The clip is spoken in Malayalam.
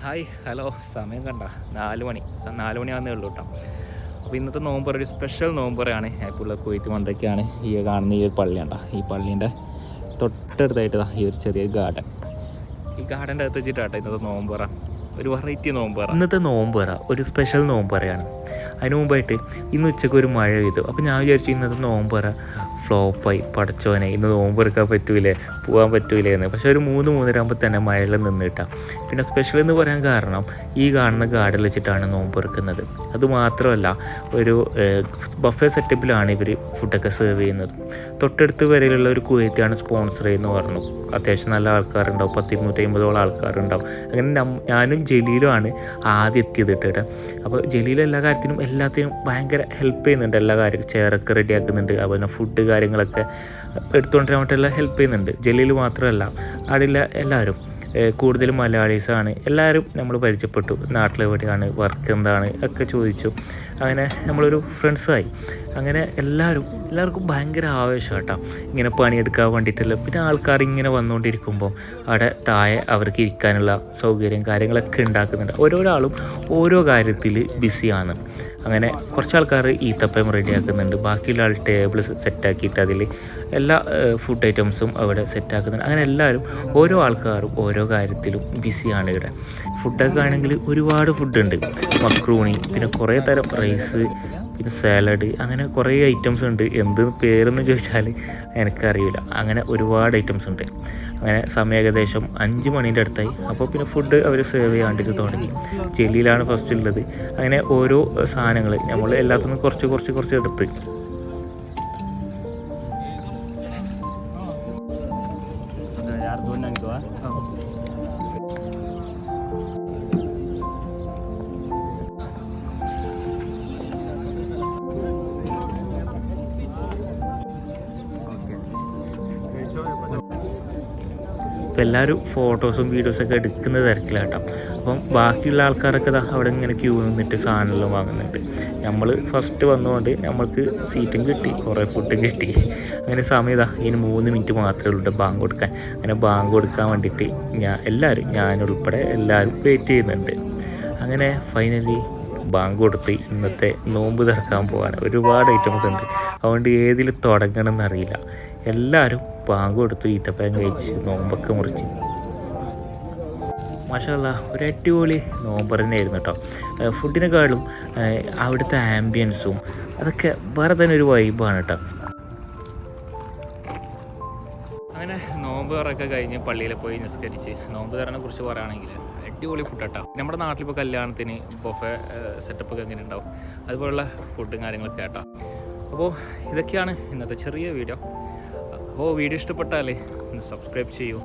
ഹായ് ഹലോ സമയം കണ്ട 4 മണി 4 മണിയാകുന്നേ ഉള്ളൂ കേട്ടോ. അപ്പോൾ ഇന്നത്തെ നോമ്പ് ഒരു സ്പെഷ്യൽ നോമ്പറാണ്. ഇപ്പോൾ കുവൈത്ത് മന്തയ്ക്കാണ് ഈ കാണുന്ന ഈ ഒരു പള്ളിയുണ്ട. ഈ പള്ളീൻ്റെ തൊട്ടടുത്തായിട്ട് ഈ ഒരു ചെറിയ ഗാർഡൻ, ഈ ഗാർഡൻ്റെ അകത്ത് വെച്ചിട്ടാട്ടോ ഇന്നത്തെ നോമ്പറ. ഒരു വെറൈറ്റി നോമ്പറ. ഇന്നത്തെ നോമ്പറ ഒരു സ്പെഷ്യൽ നോമ്പറയാണ്. അതിന് മുമ്പായിട്ട് ഇന്ന് ഉച്ചയ്ക്ക് ഒരു മഴ പെയ്തു. അപ്പോൾ ഞാൻ വിചാരിച്ചു ഇന്നത്തെ നോമ്പറ ഫ്ലോപ്പായി, പടച്ചോനെ ഇന്ന് നോമ്പെടുക്കാൻ പറ്റൂലേ, പോകാൻ പറ്റൂലേ എന്ന്. പക്ഷേ ഒരു 3-3:30 ആകുമ്പോൾ തന്നെ മഴയെല്ലാം നിന്നിട്ടാണ്. പിന്നെ സ്പെഷ്യൽ എന്ന് പറയാൻ കാരണം ഈ കാണുന്ന ഗാർഡനിൽ വെച്ചിട്ടാണ് നോമ്പെടുക്കുന്നത്. അതുമാത്രമല്ല ഒരു ബഫേ സെറ്റപ്പിലാണ് ഇവർ ഫുഡൊക്കെ സെർവ് ചെയ്യുന്നത്. തൊട്ടടുത്ത് വരെയുള്ള ഒരു കുവൈത്താണ് സ്പോൺസർ ചെയ്യുന്നു പറഞ്ഞു. അത്യാവശ്യം നല്ല ആൾക്കാരുണ്ടാവും, 250 ആൾക്കാരുണ്ടാവും. അങ്ങനെ ഞാനും ജലീലുമാണ് ആദ്യം എത്തിയത് കേട്ടോ. അപ്പോൾ ജലീൽ എല്ലാ കാര്യത്തിനും എല്ലാത്തിനും ഭയങ്കര ഹെൽപ്പ് ചെയ്യുന്നുണ്ട്. എല്ലാ കാര്യം ചെയറൊക്കെ റെഡിയാക്കുന്നുണ്ട്, അതുപോലെ ഫുഡ് കാര്യങ്ങളൊക്കെ എടുത്തുകൊണ്ടിരാൻ വേണ്ടിയെല്ലാം ഹെൽപ്പ് ചെയ്യുന്നുണ്ട്. ജലീൽ മാത്രമല്ല അവിടെയുള്ള എല്ലാവരും കൂടുതലും മലയാളീസാണ്. എല്ലാവരും നമ്മൾ പരിചയപ്പെട്ടു. നാട്ടിലെവിടെയാണ്, വർക്ക് എന്താണ് ഒക്കെ ചോദിച്ചു. അങ്ങനെ നമ്മളൊരു ഫ്രണ്ട്സായി. അങ്ങനെ എല്ലാവർക്കും ഭയങ്കര ആവേശം കേട്ടോ, ഇങ്ങനെ പണിയെടുക്കാൻ വേണ്ടിയിട്ടല്ല. പിന്നെ ആൾക്കാർ ഇങ്ങനെ വന്നുകൊണ്ടിരിക്കുമ്പോൾ അവിടെ താഴെ അവർക്ക് ഇരിക്കാനുള്ള സൗകര്യം കാര്യങ്ങളൊക്കെ ഉണ്ടാക്കുന്നുണ്ട്. ഓരോരാളും ഓരോ കാര്യത്തിൽ ബിസിയാണ്. അങ്ങനെ കുറച്ച് ആൾക്കാർ ഈത്തപ്പഴം റെഡിയാക്കുന്നുണ്ട്, ബാക്കിയുള്ള ആൾ ടേബിൾ സെറ്റാക്കിയിട്ട് അതിൽ എല്ലാ ഫുഡ് ഐറ്റംസും അവിടെ സെറ്റാക്കുന്നുണ്ട്. അങ്ങനെ എല്ലാവരും ഓരോ ആൾക്കാരും ഓരോ കാര്യത്തിലും ബിസിയാണ് ഇവിടെ. ഫുഡൊക്കെ ആണെങ്കിൽ ഒരുപാട് ഫുഡുണ്ട്. മക്രൂണി, പിന്നെ കുറേ തരം റൈസ്, പിന്നെ സാലഡ്, അങ്ങനെ കുറേ ഐറ്റംസ് ഉണ്ട്. എന്ത് പേരെന്ന് ചോദിച്ചാൽ എനിക്കറിയില്ല. അങ്ങനെ ഒരുപാട് ഐറ്റംസ് ഉണ്ട്. അങ്ങനെ സമയം ഏകദേശം 5 മണീൻ്റെ അടുത്തായി. അപ്പോൾ പിന്നെ ഫുഡ് അവർ സെർവ് ചെയ്യാണ്ടിട്ട് തുടങ്ങി. ജെല്ലിയിലാണ് ഫസ്റ്റ് ഉള്ളത്. അങ്ങനെ ഓരോ സാധനങ്ങൾ നമ്മൾ എല്ലാത്തിനും കുറച്ച് എടുത്ത് അപ്പോൾ എല്ലാവരും ഫോട്ടോസും വീഡിയോസൊക്കെ എടുക്കുന്ന തിരക്കിലാട്ടോ. അപ്പം ബാക്കിയുള്ള ആൾക്കാരൊക്കെ അവിടെ ഇങ്ങനെ ക്യൂ നിന്നിട്ട് സാധനമെല്ലാം വാങ്ങുന്നുണ്ട്. നമ്മൾ ഫസ്റ്റ് വന്നുകൊണ്ട് നമ്മൾക്ക് സീറ്റും കിട്ടി, കുറേ ഫുഡും കിട്ടി. അങ്ങനെ സമയം ഇനി 3 മിനിറ്റ് മാത്രമേ ഉള്ളൂ ബാങ്ക് കൊടുക്കാൻ. അങ്ങനെ ബാങ്ക് കൊടുക്കാൻ വേണ്ടിയിട്ട് ഞാനുൾപ്പെടെ എല്ലാവരും വെയിറ്റ് ചെയ്യുന്നുണ്ട്. അങ്ങനെ ഫൈനലി ബാങ്ക് കൊടുത്ത് ഇന്നത്തെ നോമ്പ് തുറക്കാൻ പോവാണ്. ഒരുപാട് ഐറ്റംസ് ഉണ്ട്, അതുകൊണ്ട് ഏതിൽ തുടങ്ങണം എന്നറിയില്ല. എല്ലാവരും ബാങ്ക് കൊടുത്തു, ഈത്തപ്പഴം കഴിച്ച് നോമ്പൊക്കെ മുറിച്ച്. മാഷാ അല്ലാഹ് ഒരു അടിപൊളി നോമ്പ് തന്നെയായിരുന്നു കേട്ടോ. ഫുഡിനെക്കാളും അവിടുത്തെ ആംബിയൻസും അതൊക്കെ വേറെ തന്നെ ഒരു വൈബാണ് കേട്ടോ. അങ്ങനെ നോമ്പ് തുറയൊക്കെ കഴിഞ്ഞ് പള്ളിയിൽ പോയി നിസ്കരിച്ച് നോമ്പ് തുറനെ കുറിച്ച് പറയുകയാണെങ്കിൽ അടിപൊളി ഫുഡ് കേട്ടോ. നമ്മുടെ നാട്ടിലിപ്പോൾ കല്യാണത്തിന് ബൊഫെ സെറ്റപ്പൊക്കെ എങ്ങനെ ഉണ്ടാവും, അതുപോലുള്ള ഫുഡും കാര്യങ്ങളൊക്കെ കേട്ടോ. അപ്പോൾ ഇതൊക്കെയാണ് ഇന്നത്തെ ചെറിയ വീഡിയോ. അപ്പോൾ വീഡിയോ ഇഷ്ടപ്പെട്ടാലേ ഒന്ന് സബ്സ്ക്രൈബ് ചെയ്യൂ.